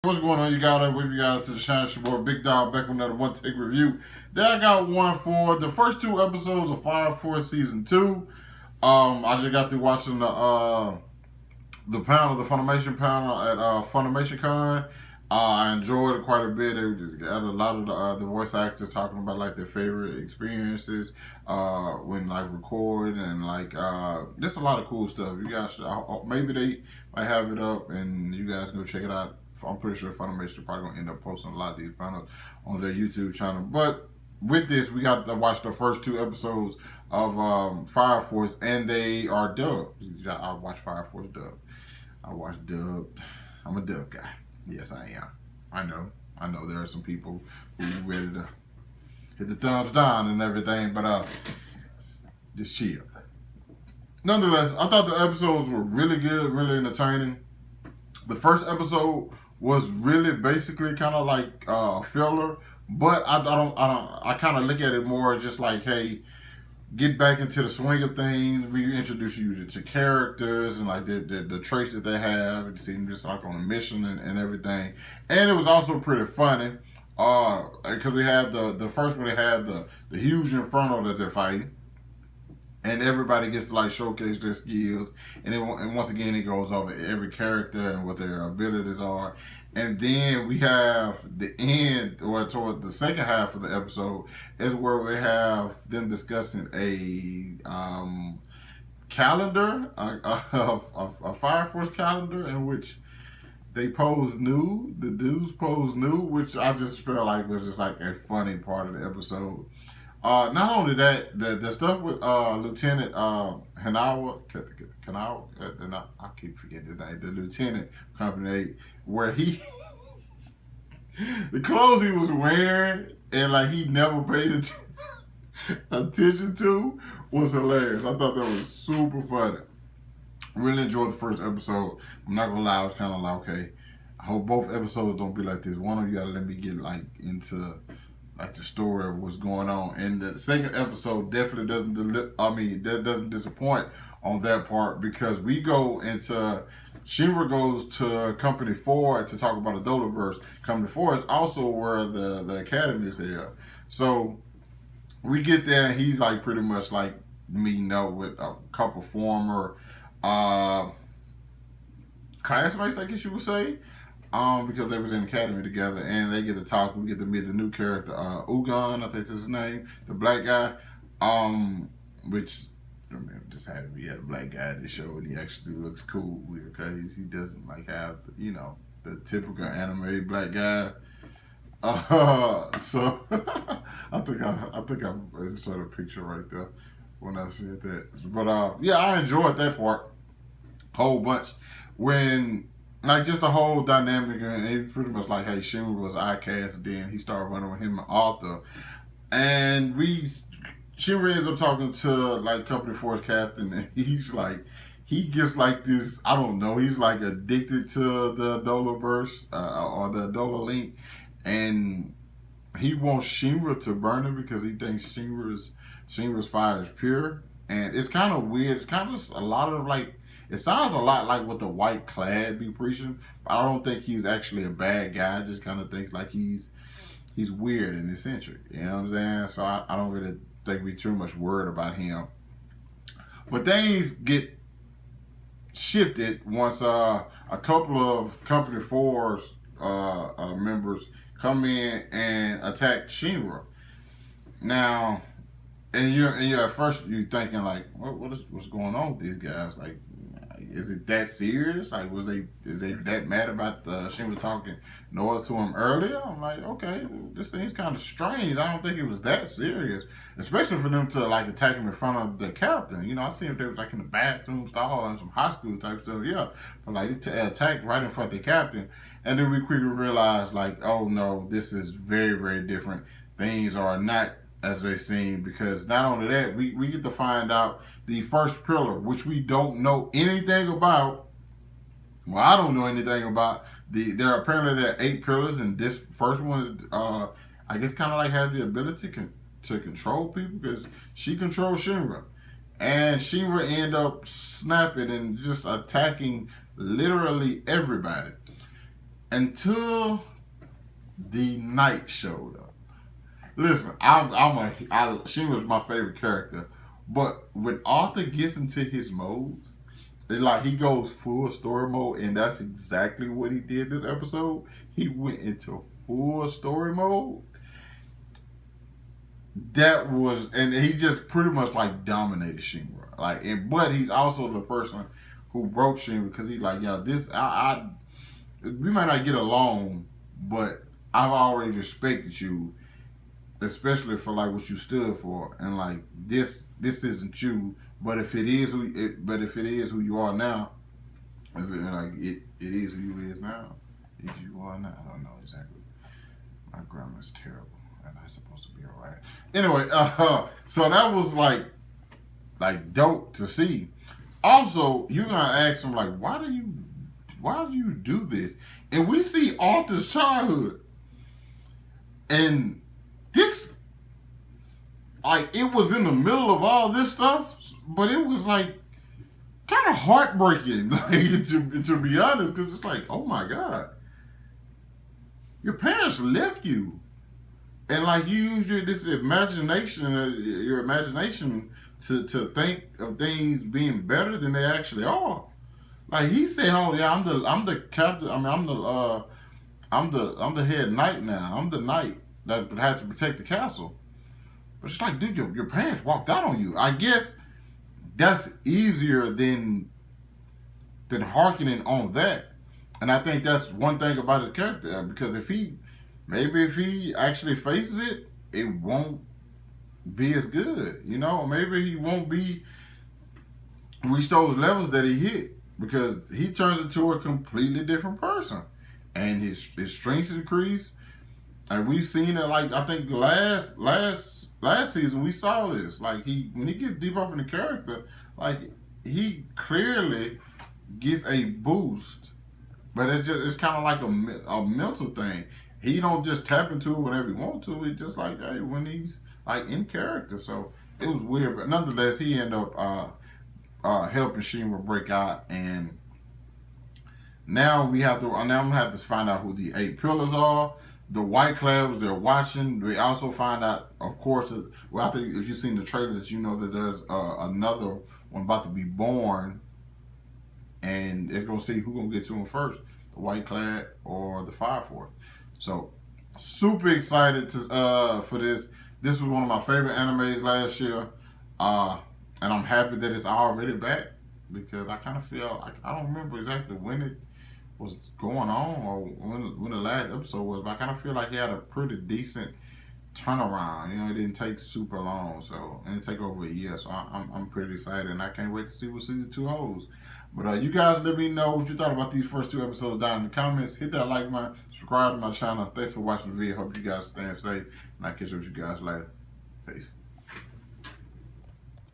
What's going on, you guys? With you guys to the Shine Your Boy Big Dog back with another one take review. Then I got one for the first two episodes of Fire Force season 2. I just got through watching the panel, the Funimation panel at Funimation Con. I enjoyed it quite a bit. They just got a lot of the voice actors talking about like their favorite experiences when like recording and like just a lot of cool stuff. You guys should, maybe they might have it up and you guys go check it out. I'm pretty sure Funimation are probably gonna end up posting a lot of these panels on their YouTube channel. But with this, we got to watch the first two episodes of Fire Force, and they are dubbed. I watch Fire Force dubbed. I watch dubbed. I'm a dub guy. Yes, I am. I know. I know there are some people who are ready to hit the thumbs down and everything, but just chill. Nonetheless, I thought the episodes were really good, really entertaining. The first episode was really basically kind of like a filler, but I kind of look at it more just like, hey, get back into the swing of things, reintroduce you to characters and like the traits that they have. It seemed just like on a mission and everything. And it was also pretty funny because we had the first one, they had the huge inferno that they're fighting. And everybody gets to like showcase their skills, and once again it goes over every character and what their abilities are. And then we have the end, or toward the second half of the episode, is where we have them discussing a calendar, a Fire Force calendar, in which they pose nude. The dudes pose nude, which I just felt like was just like a funny part of the episode. Not only that, the stuff with Lieutenant Hanawa, and I keep forgetting his name, the Lieutenant Company 8, where he, the clothes he was wearing and like he never paid attention to was hilarious. I thought that was super funny. Really enjoyed the first episode. I'm not gonna lie, I was kind of like, okay, I hope both episodes don't be like this. One of you gotta let me get like into like the story of what's going on. And the second episode definitely doesn't disappoint on that part, because we go into, Shinra goes to Company 4 to talk about the Dolaverse. Company 4 is also where the academy is here. So we get there and he's like pretty much like meeting up with a couple former classmates, I guess you would say. Because they was in the academy together, and they get to talk. We get to meet the new character, Ugon, I think that's his name, the black guy. Which, I mean, just happy we had a black guy in the show, and he actually looks cool because he doesn't like have the typical anime black guy. So I think I inserted a picture right there when I said that. But yeah, I enjoyed that part whole bunch when. Like, just the whole dynamic, and it pretty much like, hey, Shinra was ICAST, then he started running with him and Arthur. And Shinra ends up talking to, like, Company Force Captain, and he's like, he gets like this, I don't know, he's like addicted to the Dolaverse, or the Dola Link, and he wants Shinra to burn him because he thinks Shinra's fire is pure. And it's kind of weird, it's kind of a lot of, like, it sounds a lot like what the White Clad be preaching, but I don't think he's actually a bad guy. I just kind of think like he's weird and eccentric. You know what I'm saying? So I don't really think we too much worried about him. But things get shifted once a couple of Company 4's members come in and attack Shinra. Now, and you're at first you thinking like, what's going on with these guys? Like, is it that serious? Like, is they that mad about Shinra talking noise to him earlier? I'm like, okay, this seems kind of strange. I don't think it was that serious, especially for them to like attack him in front of the captain. You know, I see if they was like in the bathroom stall and some high school type stuff, yeah. But like they attacked right in front of the captain, and then we quickly realized like, oh no, this is very, very different. Things are not as they seem, because not only that, we get to find out the first pillar, which we don't know anything about. Well, I don't know anything about. There are 8 pillars, and this first one is, I guess, kind of like has the ability to control people, because she controls Shinra. And Shinra end up snapping and just attacking literally everybody. until the night showed up. Listen, she was my favorite character, but when Arthur gets into his modes, like he goes full story mode, and that's exactly what he did this episode. He went into full story mode. That was, and he just pretty much like dominated Shinra. Like, but he's also the person who broke Shinra because he's like, yeah, we might not get along, but I've always respected you, especially for like what you stood for, and like this isn't you. But if it is who you are now, it is who you is now. Is you are now. I don't know exactly. My grammar's terrible, and I'm supposed to be alright. Anyway, so that was like dope to see. Also, you're gonna ask him like, why do you do this? And we see Arthur's childhood, and this, like, it was in the middle of all this stuff, but it was like kind of heartbreaking, like, to be honest, because it's like, oh my God, your parents left you, and like you use your imagination to think of things being better than they actually are. Like he said, "Oh yeah, I'm the captain. I mean, I'm the head knight now. I'm the knight that has to protect the castle." But it's like, dude, your parents walked out on you. I guess that's easier than hearkening on that. And I think that's one thing about his character, because if he actually faces it, it won't be as good. You know, maybe he won't reach those levels that he hit, because he turns into a completely different person, and his strengths increase. And we've seen it, like, I think last season we saw this. Like, when he gets deep up in the character, like, he clearly gets a boost. But it's kind of like a mental thing. He don't just tap into it whenever he wants to. It's just like, hey, when he's like in character. So it was weird, but nonetheless, he ended up helping Shinra break out, and now I'm gonna have to find out who the 8 pillars are. The White Clouds they're watching. We also find out, of course, well, I think if you've seen the trailer, that you know that there's another one about to be born, and it's gonna see who's gonna get to him first, the White Cloud or the Fire Force. So super excited for this. This was one of my favorite animes last year, and I'm happy that it's already back, because I kind of feel like, I don't remember exactly when it was going on or when the last episode was, but I kind of feel like he had a pretty decent turnaround. You know, it didn't take super long, so, and it take over a year, so I'm pretty excited, and I can't wait to see what season 2 holds. But you guys let me know what you thought about these first 2 episodes down in the comments. Hit that like button, subscribe to my channel. Thanks for watching the video. Hope you guys staying safe, and I'll catch up with you guys later. Peace.